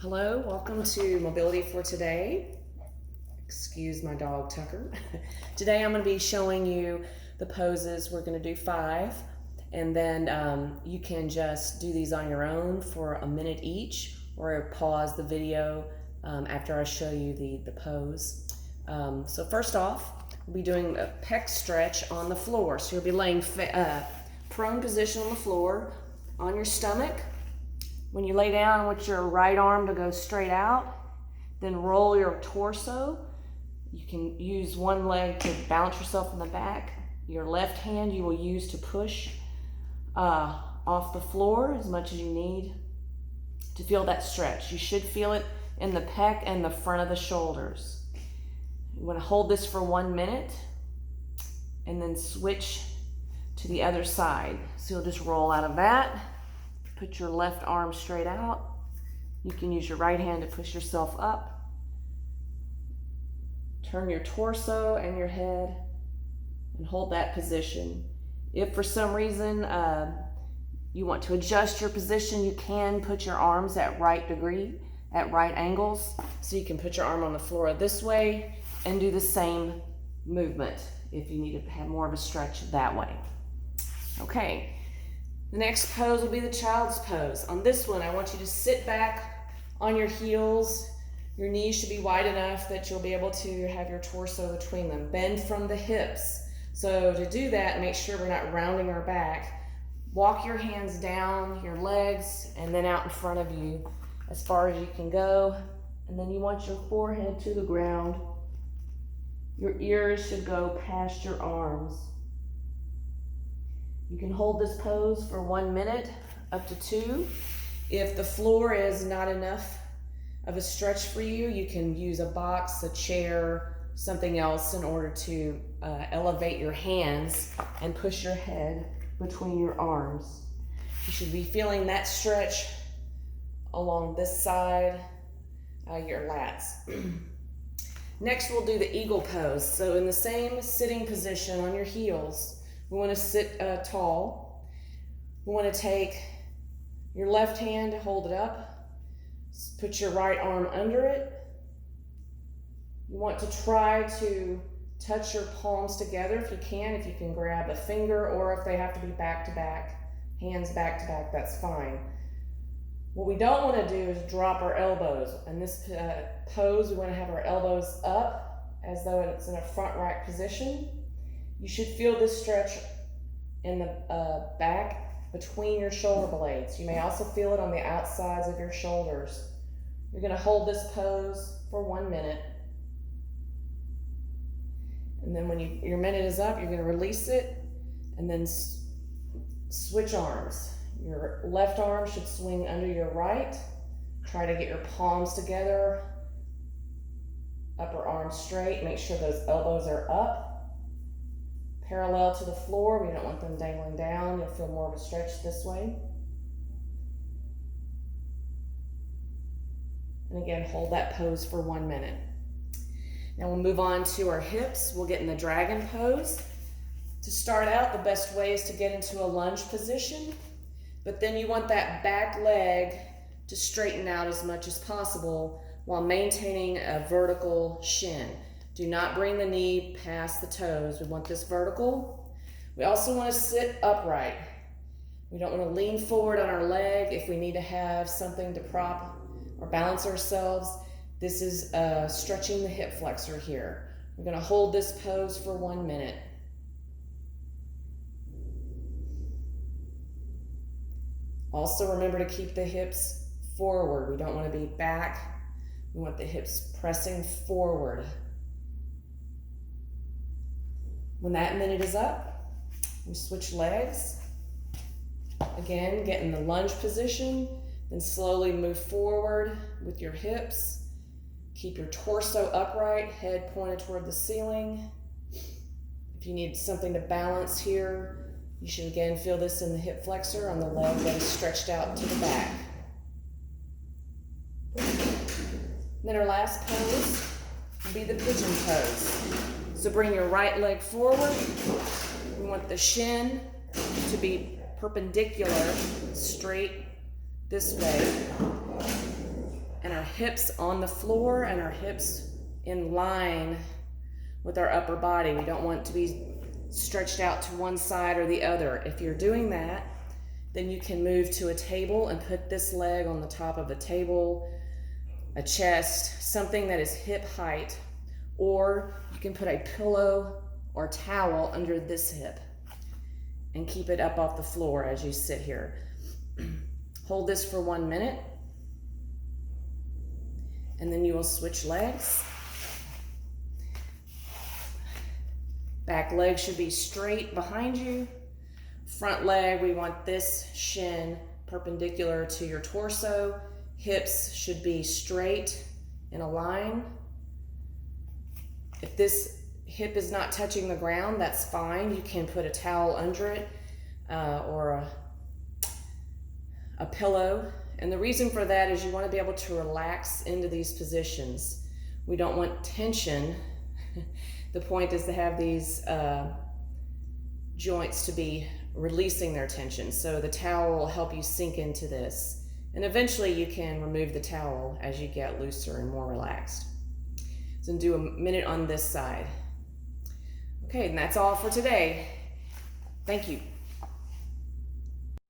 Hello, welcome to Mobility for Today. Excuse my dog Tucker. Today I'm going to be showing you the poses. We're going to do 5, and then you can just do these on your own for a minute each, or pause the video after I show you the pose. So first off, we'll be doing a pec stretch on the floor. So you'll be laying prone position on the floor on your stomach. When you lay down, I want your right arm to go straight out, then roll your torso. You can use one leg to balance yourself in the back. Your left hand you will use to push off the floor as much as you need to feel that stretch. You should feel it in the pec and the front of the shoulders. You want to hold this for 1 minute and then switch to the other side. So you'll just roll out of that. Put your left arm straight out. You can use your right hand to push yourself up. Turn your torso and your head and hold that position. If for some reason you want to adjust your position, you can put your arms at right angles. So you can put your arm on the floor this way and do the same movement if you need to have more of a stretch that way. Okay. The next pose will be the child's pose. On this one, I want you to sit back on your heels. Your knees should be wide enough that you'll be able to have your torso between them. Bend from the hips. So to do that, make sure we're not rounding our back. Walk your hands down your legs and then out in front of you as far as you can go. And then you want your forehead to the ground. Your ears should go past your arms. You can hold this pose for 1 minute, up to 2. If the floor is not enough of a stretch for you, you can use a box, a chair, something else in order to elevate your hands and push your head between your arms. You should be feeling that stretch along this side, your lats. Next, we'll do the eagle pose. So in the same sitting position on your heels, we want to sit tall. We want to take your left hand, hold it up, put your right arm under it. You want to try to touch your palms together if you can grab a finger, or if they have to be back to back, hands back to back, that's fine. What we don't want to do is drop our elbows. In this pose, we want to have our elbows up as though it's in a front rack position. You should feel this stretch in the back between your shoulder blades. You may also feel it on the outsides of your shoulders. You're going to hold this pose for 1 minute. And then when your minute is up, you're going to release it and then switch arms. Your left arm should swing under your right. Try to get your palms together. Upper arm straight. Make sure those elbows are up, parallel to the floor. We don't want them dangling down. You'll feel more of a stretch this way. And again, hold that pose for 1 minute. Now we'll move on to our hips. We'll get in the dragon pose. To start out, the best way is to get into a lunge position, but then you want that back leg to straighten out as much as possible while maintaining a vertical shin. Do not bring the knee past the toes. We want this vertical. We also want to sit upright. We don't want to lean forward on our leg if we need to have something to prop or balance ourselves. This is stretching the hip flexor here. We're going to hold this pose for 1 minute. Also remember to keep the hips forward. We don't want to be back. We want the hips pressing forward. When that minute is up, we switch legs. Again, get in the lunge position, then slowly move forward with your hips. Keep your torso upright, head pointed toward the ceiling. If you need something to balance here, you should again feel this in the hip flexor on the leg that is stretched out to the back. Then our last pose will be the pigeon pose. So bring your right leg forward. We want the shin to be perpendicular, straight this way. And our hips on the floor and our hips in line with our upper body. We don't want to be stretched out to one side or the other. If you're doing that, then you can move to a table and put this leg on the top of a table, a chest, something that is hip height, or you can put a pillow or towel under this hip and keep it up off the floor as you sit here. Hold this for 1 minute, and then you will switch legs. Back leg should be straight behind you. Front leg, we want this shin perpendicular to your torso. Hips should be straight in a line. If this hip is not touching the ground, that's fine. You can put a towel under it or a pillow. And the reason for that is you want to be able to relax into these positions. We don't want tension. The point is to have these joints to be releasing their tension. So the towel will help you sink into this. And eventually you can remove the towel as you get looser and more relaxed. So do a minute on this side. Okay, and that's all for today. Thank you.